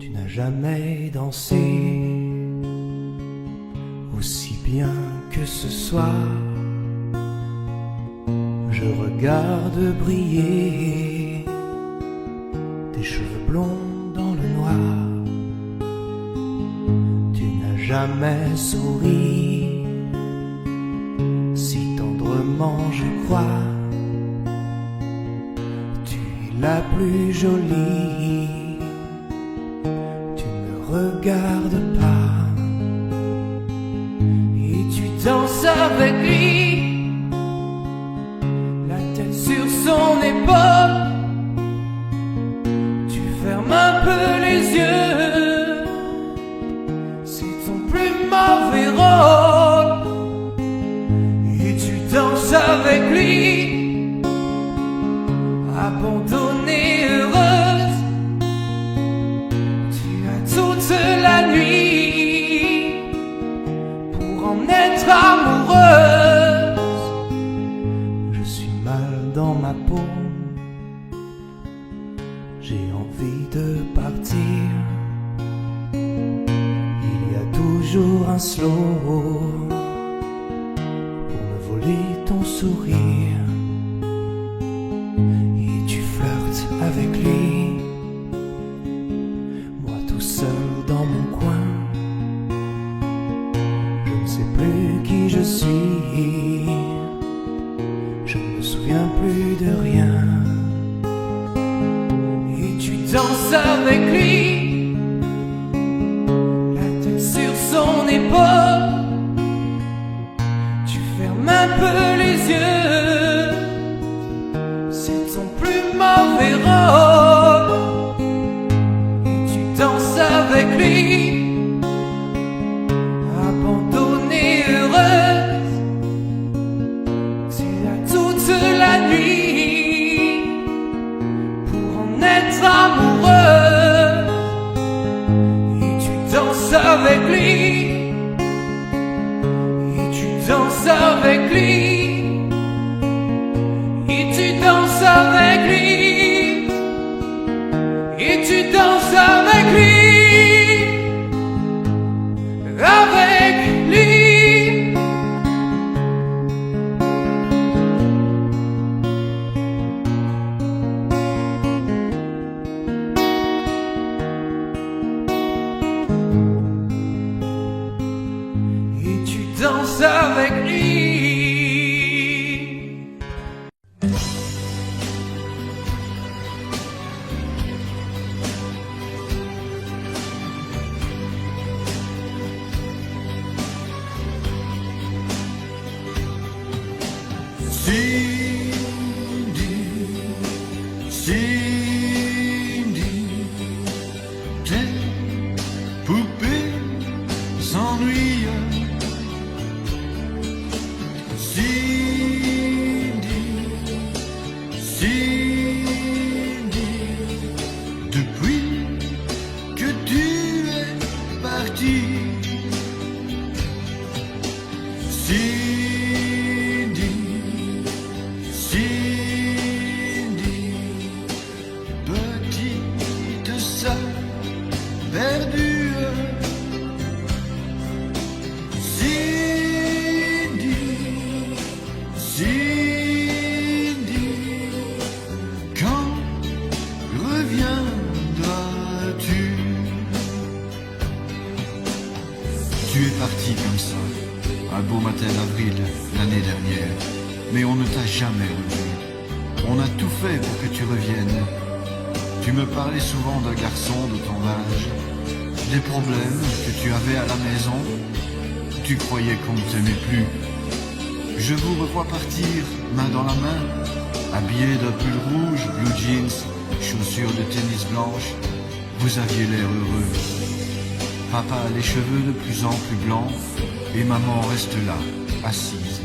Tu n'as jamais dansé aussi bien que ce soir. Je regarde briller tes cheveux blonds dans le noir. Tu n'as jamais souri si tendrement, je crois. Tu es la plus jolie. Regarde pas et tu danses avec lui, la tête sur son épaule. Tu fermes un peu les yeux, c'est ton plus mauvais rôle. Et tu danses avec lui, abandonnée, heureuse. Toute la nuit pour en être amoureuse. Je suis mal dans ma peau, j'ai envie de partir. Il y a toujours un slow pour me voler ton sourire. Et tu flirtes avec lui, seul dans mon coin. Je ne sais plus qui je suis, je ne me souviens plus de rien. Et tu danses avec lui, la tête sur son épaule. Tu fermes un peu les yeux, c'est ton plus mauvais rôle. Avec lui, abandonnée, heureuse. Tu as toute la nuit pour en être amoureuse. Et tu danses avec lui, et tu danses avec lui, et tu danses avec lui, et tu danses avec lui. Avec lui, et tu danses avec lui. Cindy, tes poupées s'ennuient. Cindy, depuis que tu es partie. Petite sœur perdue. Cindy, quand reviendras-tu? Tu es parti comme ça, un beau matin d'avril l'année dernière, mais on ne t'a jamais revu. On a tout fait pour que tu reviennes. Tu me parlais souvent d'un garçon de ton âge, des problèmes que tu avais à la maison. Tu croyais qu'on ne t'aimait plus. Je vous revois partir, main dans la main, habillés d'un pull rouge, blue jeans, chaussures de tennis blanches. Vous aviez l'air heureux. Papa a les cheveux de plus en plus blancs, et maman reste là, assise,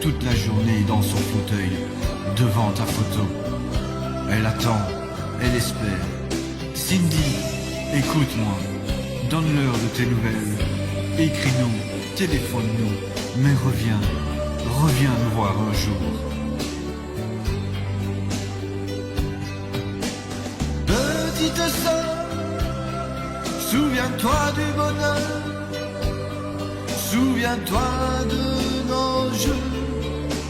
toute la journée dans son fauteuil, devant ta photo. Elle attend, elle espère. Cindy, écoute-moi, donne-leur de tes nouvelles. Écris-nous, téléphone-nous, mais reviens me voir un jour. Petite sœur Souviens-toi du bonheur, souviens-toi de nos jeux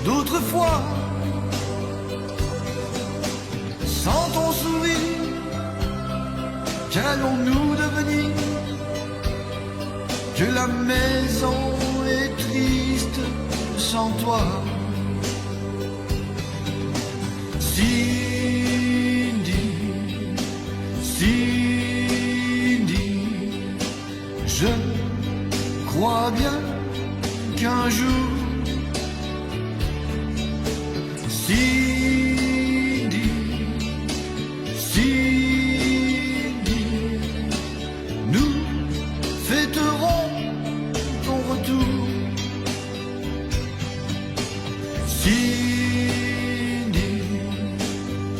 d'autrefois. Sans ton sourire, qu'allons-nous devenir? Que la maison est triste sans toi. Cindy, Cindy, je crois bien qu'un jour, Cindy, Cindy, nous fêterons ton retour. Cindy,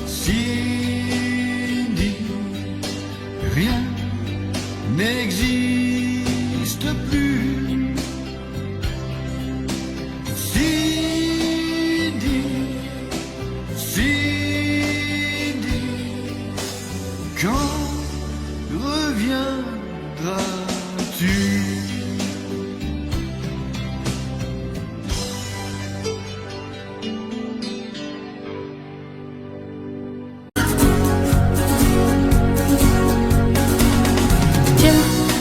Cindy, rien n'existe plus. Cindy, Cindy, quand reviendras-tu?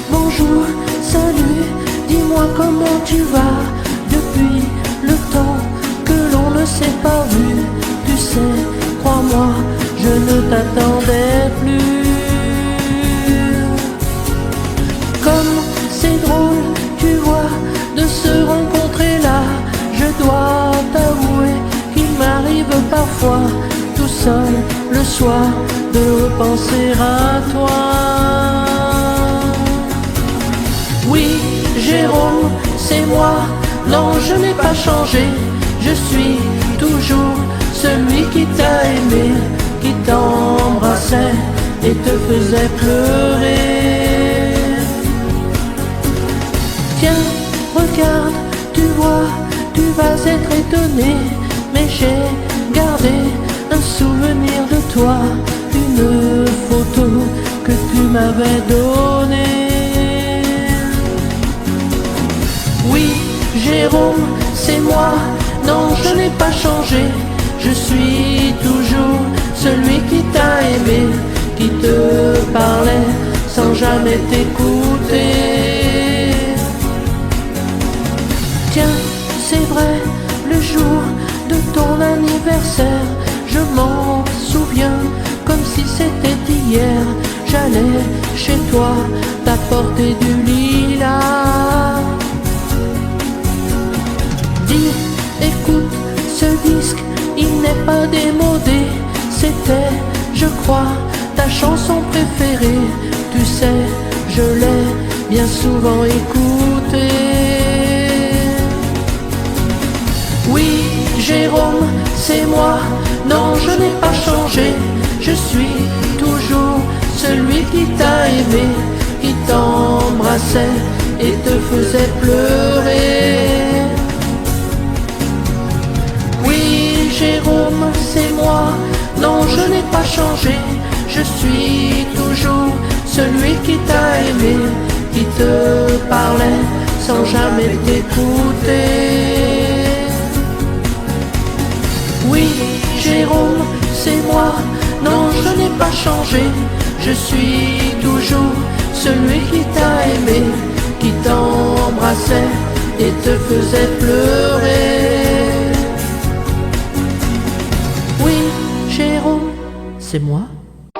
Bonjour, salut, dis-moi comment tu vas depuis le temps que l'on ne s'est pas vu. Tu sais, crois-moi, je ne t'attendais plus. Comme c'est drôle, tu vois, de se rencontrer là. Je dois t'avouer qu'il m'arrive parfois, tout seul le soir, de repenser à toi. Oui, Jérôme, c'est moi. Non, je n'ai pas changé. Je suis toujours celui qui t'a aimé, qui t'embrassait et te faisait pleurer. Tiens, regarde, tu vois, tu vas être étonné, mais j'ai gardé un souvenir de toi, une photo que tu m'avais donnée. Oui, Jérôme, c'est moi. Non, je n'ai pas changé. Je suis toujours celui qui t'a aimé, qui te parlait sans jamais t'écouter. Tiens, c'est vrai, le jour de ton anniversaire, je m'en souviens comme si c'était hier. J'allais chez toi t'apporter du lilas. Dis, écoute, ce disque, il n'est pas démodé. C'était, je crois, ta chanson préférée. Tu sais, je l'ai bien souvent écoutée. Oui, Jérôme, c'est moi. Non, je n'ai pas changé. Je suis toujours celui qui t'a aimé, qui t'embrassait et te faisait pleurer. Jérôme, c'est moi. Non, je n'ai pas changé. Je suis toujours celui qui t'a aimé, qui te parlait sans jamais t'écouter. Oui, Jérôme, c'est moi. Non, je n'ai pas changé. Je suis toujours celui qui t'a aimé, qui t'embrassait et te faisait pleurer. Jérôme, c'est moi.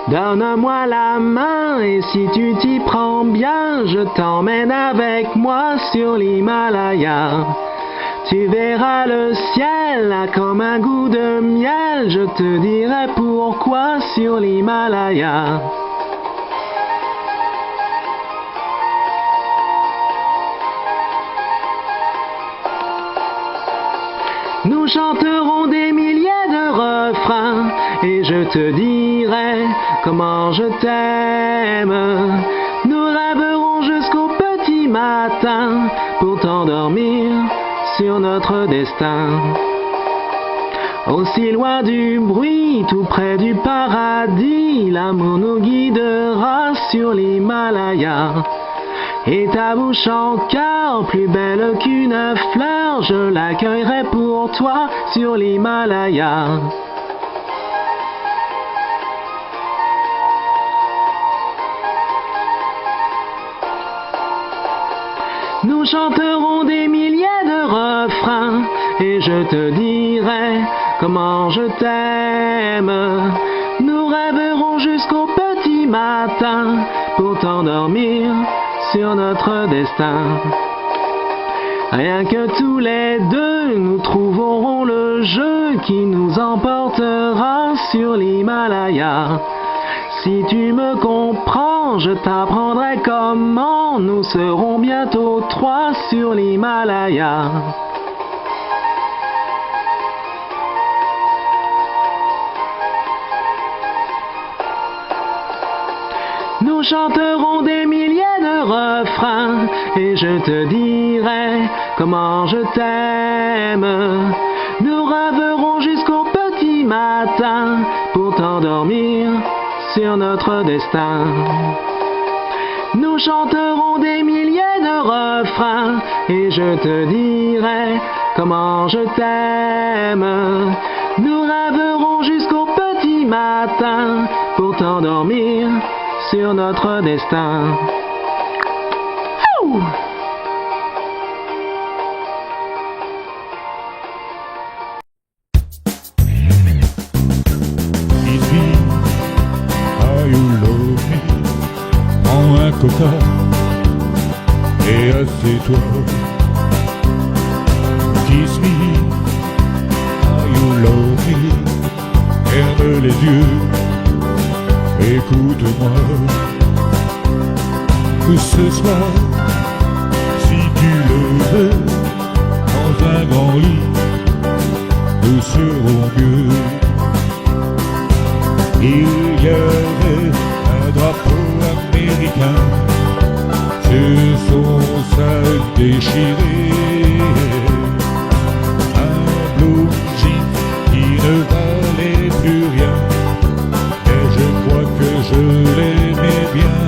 Donne-moi la main et si tu t'y prends bien, je t'emmène avec moi sur l'Himalaya. Tu verras le ciel a comme un goût de miel, je te dirai pourquoi sur l'Himalaya. Nous chanterons des milliers de refrains et je te dirai comment je t'aime. Nous rêverons jusqu'au petit matin pour t'endormir sur notre destin. Aussi loin du bruit, tout près du paradis, l'amour nous guidera sur l'Himalaya. Et ta bouche encore plus belle qu'une fleur, je l'accueillerai pour toi sur l'Himalaya. Nous chanterons des milliers de refrains et je te dirai comment je t'aime. Nous rêverons jusqu'au petit matin pour t'endormir sur notre destin. Rien que tous les deux, nous trouverons le jeu qui nous emportera sur l'Himalaya. Si tu me comprends, je t'apprendrai comment nous serons bientôt trois sur l'Himalaya. Nous chanterons des milliers de refrains et je te dirai comment je t'aime. Nous rêverons jusqu'au petit matin pour t'endormir sur notre destin. Nous chanterons des milliers de refrains et je te dirai comment je t'aime. Nous rêverons jusqu'au petit matin pour t'endormir sur notre destin. Ouh! Prends un coca et assieds-toi. Kiss me, how you love me. Ferme les yeux, écoute-moi. Que ce soir, si tu le veux, dans un grand lit, nous serons mieux. Il y avait un drapeau américain sur son sac déchiré, un blue jean qui ne valait plus rien, et je crois que je l'aimais bien.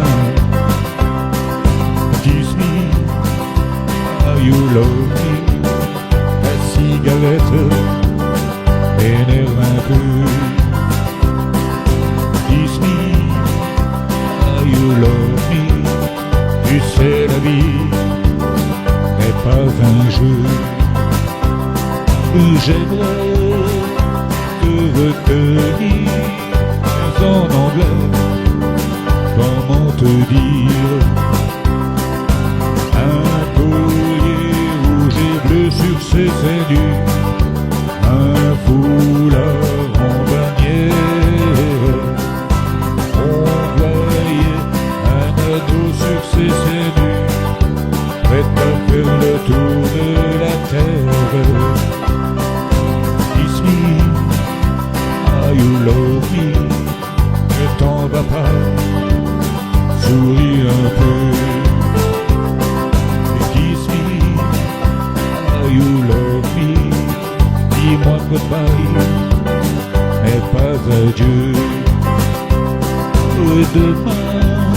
Kiss me, how you love me. La cigarette m'énerve un peu. Kiss me, how you love me. Tu sais, la vie n'est pas un jeu. J'aimerais te retenir en anglais. Comment te dire? Un collier rouge et bleu sur ses seins nus, un foulard en bannière. On voyait un ado sur ses seins nus, prêt à faire le tour de la terre. Kiss me, how you love me. Ne t'en vas pas, souris un peu. Kiss me, how you love me. Dis-moi goodbye, mais pas adieu. Et demain,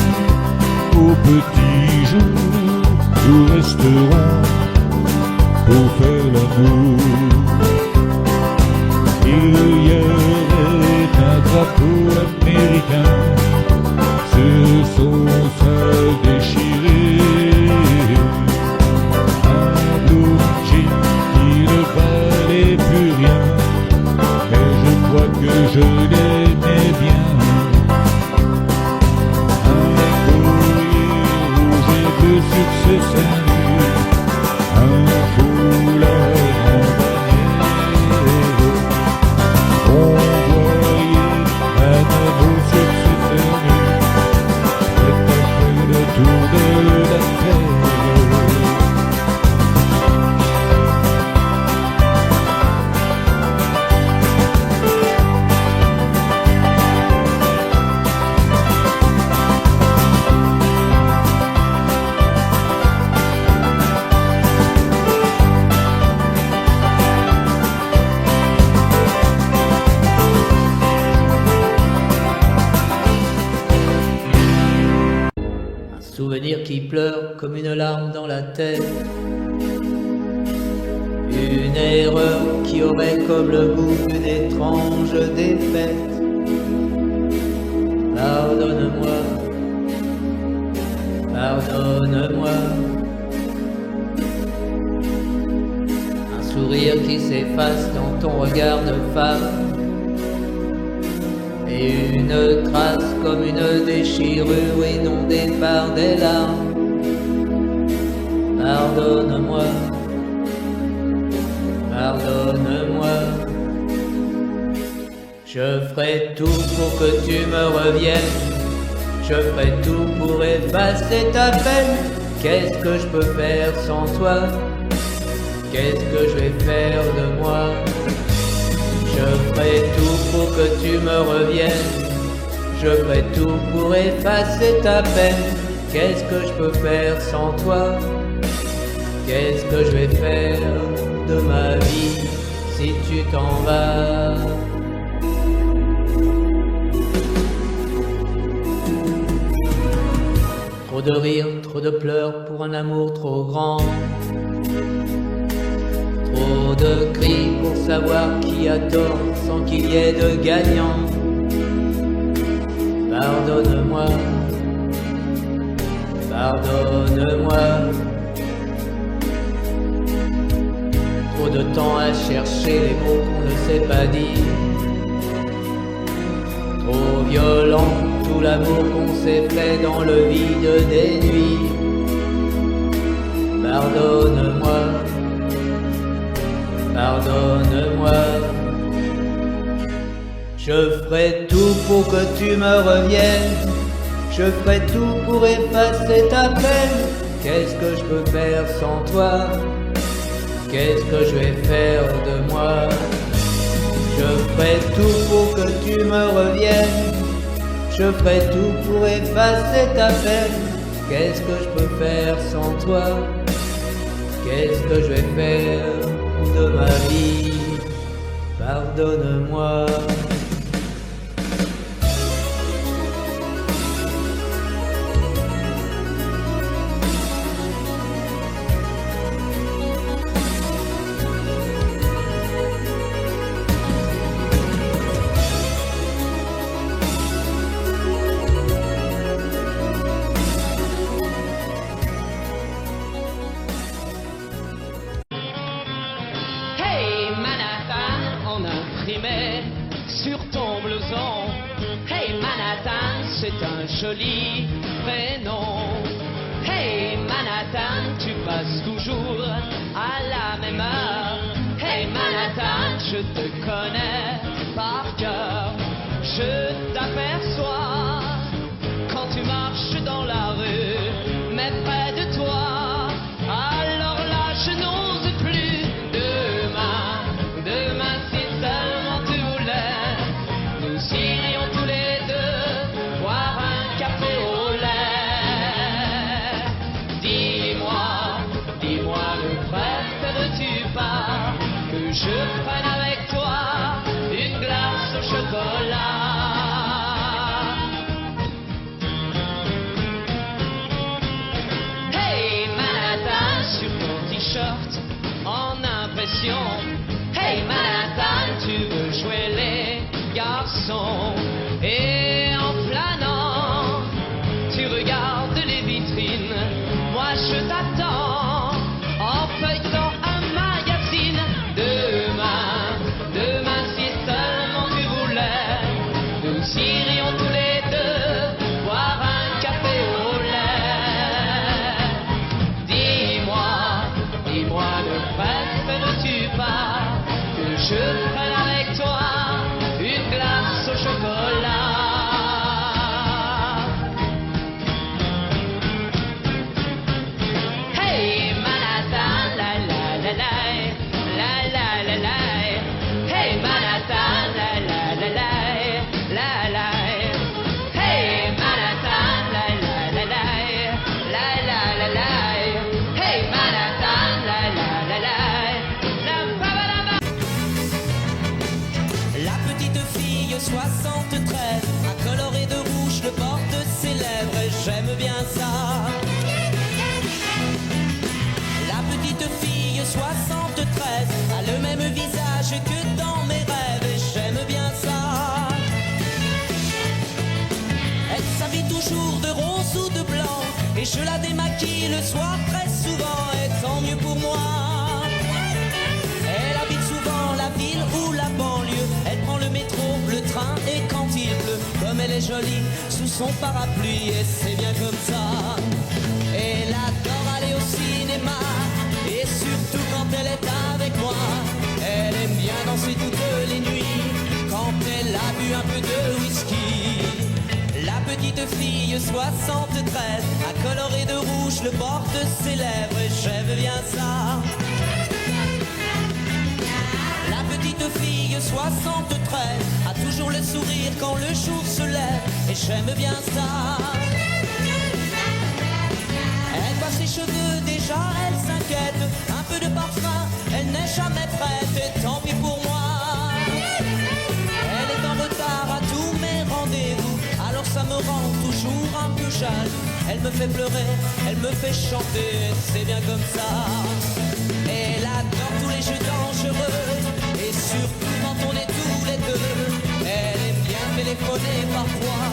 au petit jour, nous resterons pour faire l'amour. Il y avait un drapeau américain sur son sac déchiré, un blue jean qui ne valait plus rien, mais je crois que je l'aimais bien. Un collier rouge et bleu sur ses seins nus, un foulard en bannière. On voyait un ado sur ses seins nus, prêt à faire le tour de la terre. souvenir qui pleure comme une larme dans la tête. Une erreur qui aurait comme le goût d'une étrange défaite. Pardonne-moi, pardonne-moi. Un sourire qui s'efface dans ton regard de femme. Et une trace comme une déchirure inondée par des larmes. Pardonne-moi, pardonne-moi. Je ferai tout pour que tu me reviennes. Je ferai tout pour effacer ta peine. Qu'est-ce que je peux faire sans toi? Qu'est-ce que je vais faire de moi? Je ferai tout pour que tu me reviennes. Je ferai tout pour effacer ta peine. Qu'est-ce que je peux faire sans toi? Qu'est-ce que je vais faire de ma vie si tu t'en vas? Trop de rires, trop de pleurs pour un amour trop grand. Trop de cris pour savoir qui a tort sans qu'il y ait de gagnant. Pardonne-moi, pardonne-moi. Trop de temps à chercher les mots qu'on ne sait pas dire. Trop violent tout l'amour qu'on s'est fait dans le vide des nuits. Pardonne-moi, pardonne-moi. Je ferai tout pour que tu me reviennes. Je ferai tout pour effacer ta peine. Qu'est-ce que je peux faire sans toi? Qu'est-ce que je vais faire de moi? Je ferai tout pour que tu me reviennes. Je ferai tout pour effacer ta peine. Qu'est-ce que je peux faire sans toi? Qu'est-ce que je vais faire de ma vie? Pardonne-moi. Sur ton blouson, hey Manhattan, c'est un joli prénom. Hey Manhattan, tu passes toujours à la même heure. Hey Manhattan, je te connais par cœur. Je t'aperçois quand tu marches dans la rue, mais près de toi. Alors là, je n'ose plus. Demain, si seulement tu voulais, nous irions tous les deux boire un café au lait. Dis-moi, ne préfères-tu pas que je prenne avec toi une glace au chocolat? Hey Manhattan, sur ton t-shirt en impression. Hey Manhattan, tu veux jouer les garçons. Et en planant, tu regardes les vitrines. Moi je t'attends en feuilletant un magazine. Demain, si seulement tu voulais, nous irions tous les deux boire un café au lait. Dis-moi, ne préfères-tu pas que je prenne avec toi une glace au chocolat? Hey nuages que dans mes rêves, et j'aime bien ça. Elle s'habille toujours de rose ou de blanc, et je la démaquille le soir très souvent, et tant mieux pour moi. Elle habite souvent la ville ou la banlieue, elle prend le métro, le train, et quand il pleut, comme elle est jolie sous son parapluie, et c'est bien comme ça. Elle adore aller au cinéma, et surtout quand elle est avec moi. Elle aime bien danser toutes les nuits, quand elle a bu un peu de whisky. La petite fille 73 a coloré de rouge le bord de ses lèvres, et j'aime bien ça. La petite fille 73 a toujours le sourire quand le jour se lève, et j'aime bien ça. Elle voit ses cheveux, déjà elle s'inquiète, un peu de parfum, elle n'est jamais prête, et tant pis pour moi. Elle est en retard à tous mes rendez-vous, alors ça me rend toujours un peu jaloux. Elle me fait pleurer, elle me fait chanter, c'est bien comme ça. Elle adore tous les jeux dangereux, et surtout quand on est tous les deux. Elle aime bien téléphoner parfois,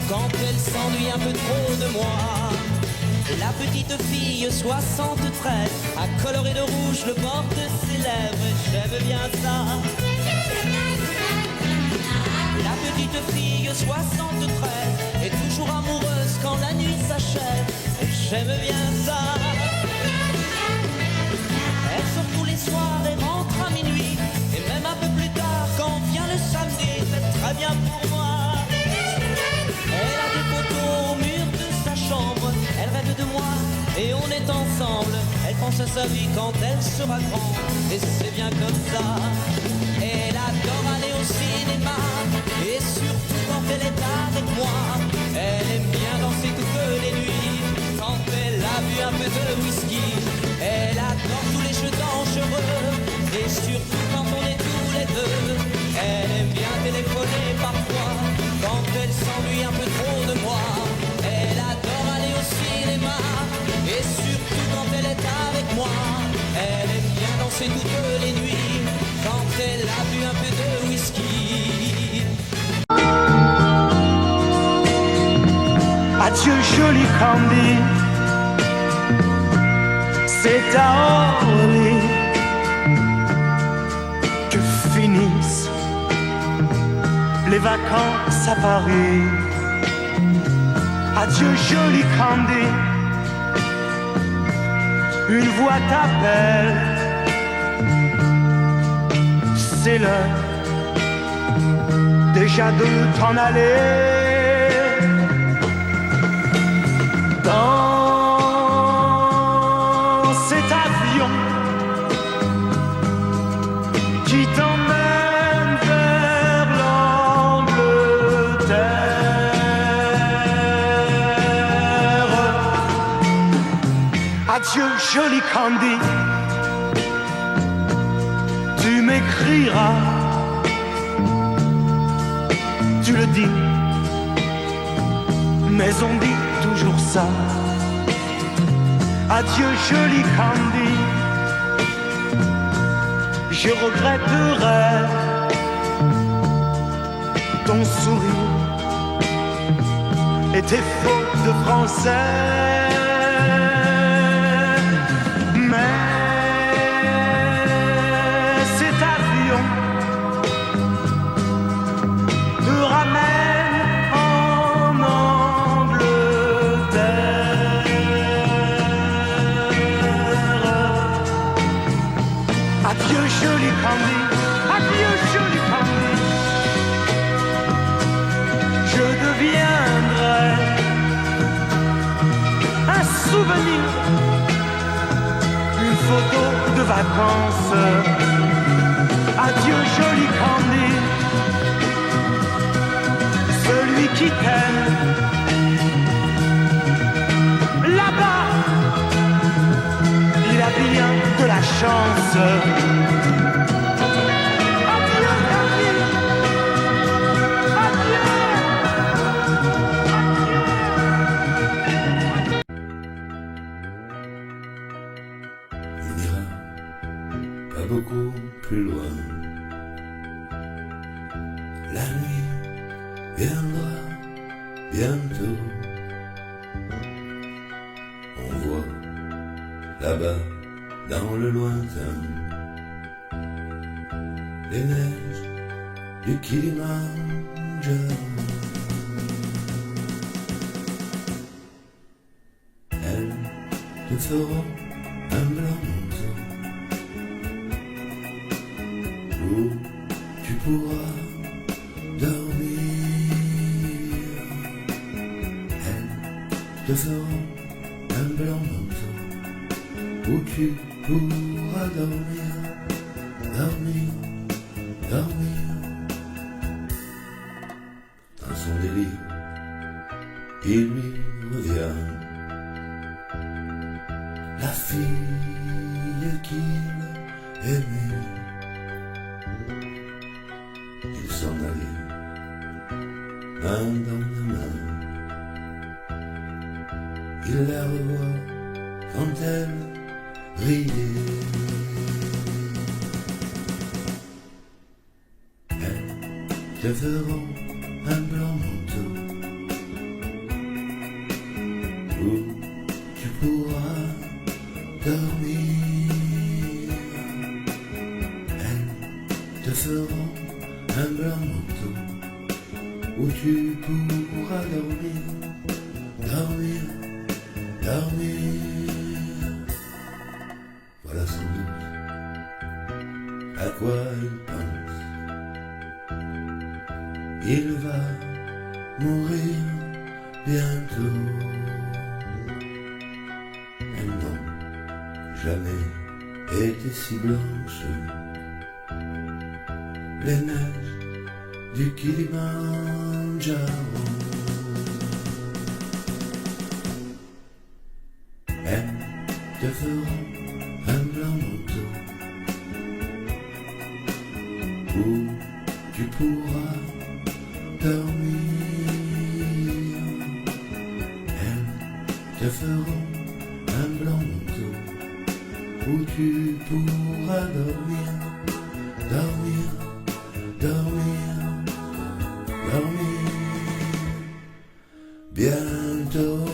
quand elle s'ennuie un peu trop de moi. La petite fille 73 a coloré de rouge le bord de ses lèvres, et j'aime bien ça. La petite fille 73 est toujours amoureuse quand la nuit s'achève, et j'aime bien ça. Elle sort tous les soirs et rentre à minuit, et même un peu plus tard quand vient le samedi, c'est très bien pour moi. Elle a des photos au mur de sa chambre, elle rêve de moi et on est ensemble. Elle pense à sa vie quand elle sera grande, et c'est bien comme ça. Elle adore aller au cinéma, et surtout quand elle est avec moi. Elle aime bien danser toutes les nuits, quand elle a bu un peu de whisky. Elle adore tous les jeux dangereux, et surtout quand on est tous les deux. Elle aime bien téléphoner parfois, quand elle s'ennuie un peu trop de moi. Elle adore aller au cinéma, et surtout quand elle est avec moi. Elle aime bien danser toutes les nuits, quand elle a bu un peu de whisky. Adieu joli Candy, c'est à Orly que finissent les vacances à Paris. Adieu joli Candy, une voix t'appelle, c'est l'heure déjà de t'en aller. Dans cet avion qui t'emmène vers l'Angleterre. Adieu joli Candy, tu m'écriras, tu le dis, mais on dit toujours ça. Adieu joli Candy, je regretterai ton sourire et tes fautes de français. Mais cet avion te ramène en Angleterre. Adieu joli Candy, adieu joli Candy, je deviendrai un souvenir, une photo de vacances. Adieu joli Candy, celui qui t'aime là-bas, il a bien de la chance. Adieu Candy, adieu, On ira pas beaucoup plus loin, La nuit viendra bientôt. On voit là-bas dans le lointain les neiges du Kilimandjaro. Elles te feront un blanc manteau où tu pourras dormir. Elles te feront un blanc manteau où tu pourras dormir, dormir, dormir. Dans son délire, il lui revient la fille qu'il aimait. Ils s'en allaient, main dans la main. Il la revoit quand elle riait. Elles te feront un blanc manteau où tu pourras dormir. Elles te feront un blanc manteau où tu pourras dormir, dormir, dormir. Voilà sans doute à quoi il pense. Il va mourir bientôt. Elles n'ont jamais été si blanches, les neiges du Kilimandjaro. Elles te feront un blanc manteau où tu pourras dormir. Elles te feront un blanc manteau où tu pourras dormir, dormir, dormir, dormir. Bientôt.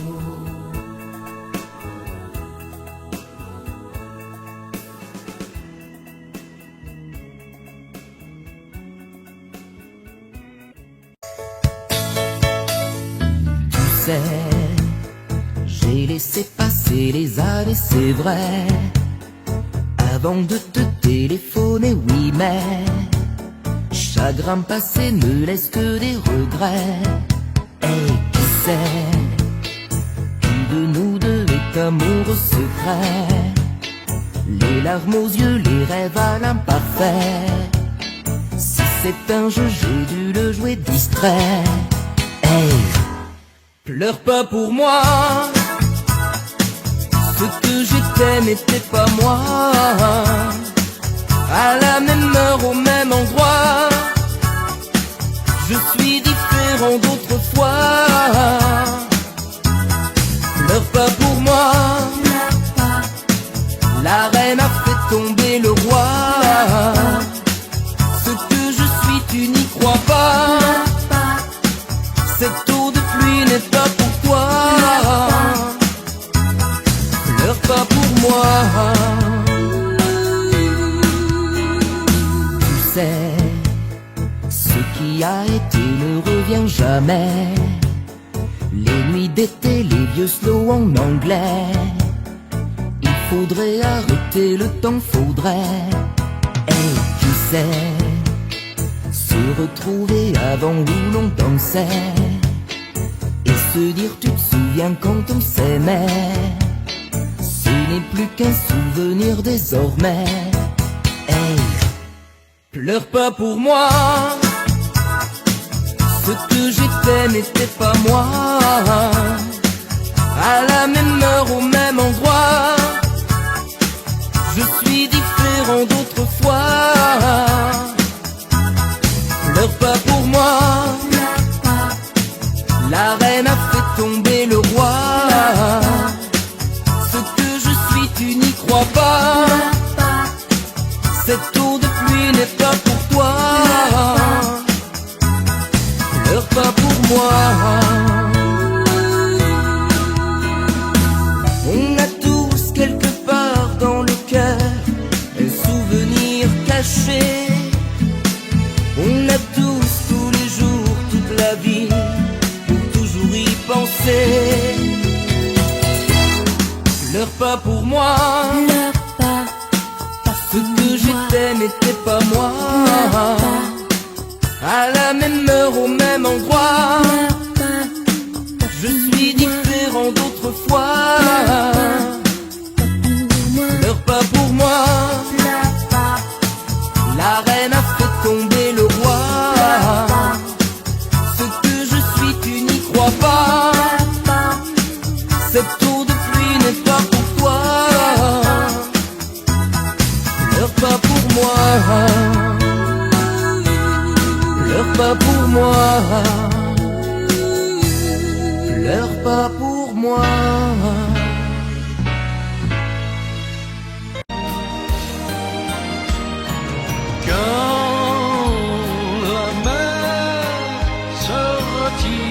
J'ai laissé passer les années, c'est vrai, avant de te téléphoner, oui, mais chagrin passé ne laisse que des regrets. Et qui sait, qui de nous deux est amoureux secret, les larmes aux yeux, les rêves à l'imparfait. Si c'est un jeu, j'ai dû le jouer distrait. Hey, pleure pas pour moi, ce que j'étais n'était pas moi. À la même heure, au même endroit, je suis différent d'autrefois. Pleure pas pour moi, la reine a fait tomber le roi. Ce que je suis, tu n'y crois pas. Cette eau de pluie n'est pas pour toi. Pleure pas pour moi. Tu sais, ce qui a été ne revient jamais. Les nuits d'été, les vieux slow en anglais. Il faudrait arrêter le temps, faudrait. Et qui sait, se retrouver avant où l'on dansait et se dire tu te souviens quand on s'aimait. Ce n'est plus qu'un souvenir désormais. Hey, pleure pas pour moi, ce que j'étais n'était pas moi. À la même heure, au même endroit, je suis différent d'autrefois. Pleure pas pour moi, la reine a fait tomber le roi. Ce que je suis, tu n'y crois pas. Cette eau de pluie n'est pas pour toi. Pleure pas pour moi. Pleure pas. Ce que j'étais n'était pas moi. À la même heure, au même endroit. Je suis différent d'autrefois. Pleure pas pour moi. La reine a fait tomber le roi. Ce que je suis, tu n'y crois pas. Cette eau de pluie n'est pas pour toi. Pleure pas pour moi. Pleure pas pour moi. Pleure pas pour moi. Quand la mer se retire,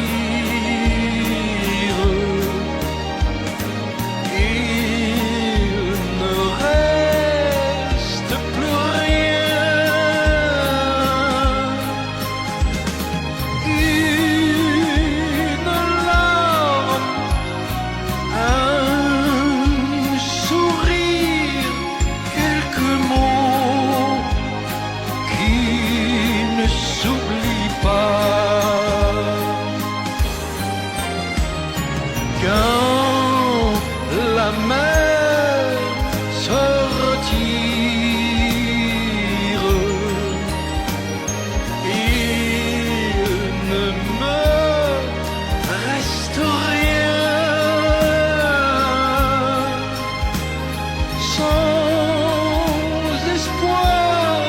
il ne reste plus rien. Une larme, un sourire, quelques mots qui ne s'oublient pas. Quand la mer se retire, il ne me reste rien. Sans espoir,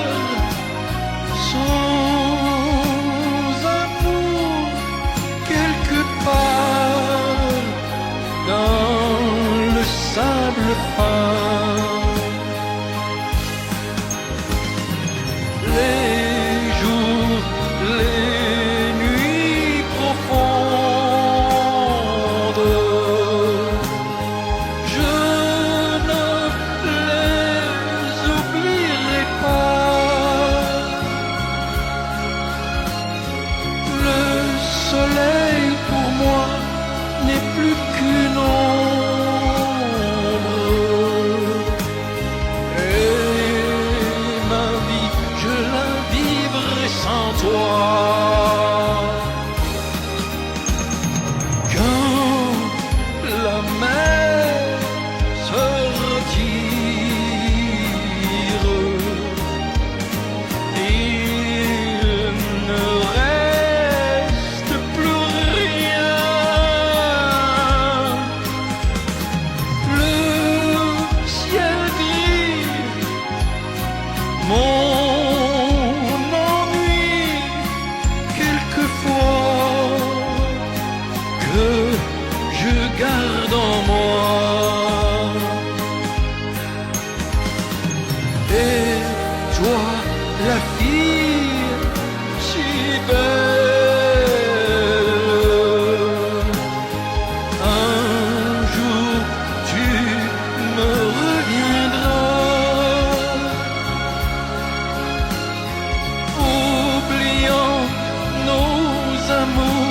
sans amour, quelque part dans le sable fin. Les jours, les nuits profondes, je ne les oublierai pas. Le soleil pour moi n'est plus qu'une ombre. Et ma vie, je la vivrai sans toi. Quand la mer se retire, il ne reste plus rien. Le ciel gris, mon ennui, quelquefois que je garde en moi. Et toi, la fille si belle, un jour tu me reviendras, oubliant nos amours.